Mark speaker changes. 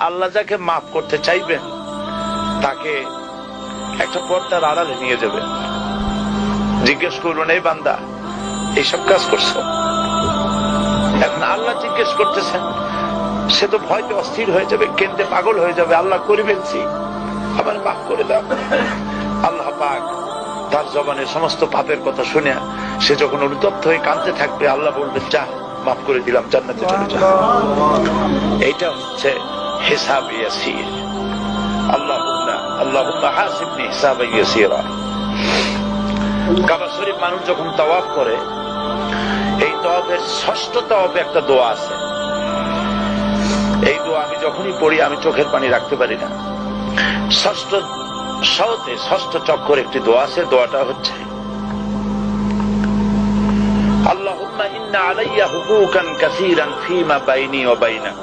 Speaker 1: আল্লাহ যাকে মাফ করতে চাইবেন তাকে একটা পর্দার আড়ালে নিয়ে যাবেন, জিজ্ঞেস করবেন, এই বান্দা এইসব কাজ করছো। এখন আল্লাহ জিজ্ঞেস করতেছেন, সে তো ভয়তে অস্থির হয়ে যাবে, কেন্দ্রে পাগল হয়ে যাবে, আল্লাহ করে ফেলছি, আবার মাফ করে দাও। আল্লাহ পাক তার জবানের সমস্ত পাপের কথা শুনে সে যখন অনুতপ্ত হয়ে কাঁদতে থাকবে, আল্লাহ বলবেন, যা মাফ করে দিলাম, জান্নাতে চলে যা। এইটা হচ্ছে হিসাব ইয়াসির। আল্লাহুম্মা হাসিবনি হিসাবান ইয়াসিরা। কাবা শরীফ মানুষ যখন তাওয়াফ করে, এই তাওয়াফের ষষ্ঠ তাওয়াফে একটা দোয়া আছে। এই দোয়া আমি যখনই পড়ি আমি চোখের পানি রাখতে পারি না। ষষ্ঠ চক্কর একটি দোয়া আছে। দোয়াটা হচ্ছে, আল্লাহুম্মা ইন্না আলাইয়া হুকুকান কাসীরান ফীমা বাইনি ওয়া বাইনাক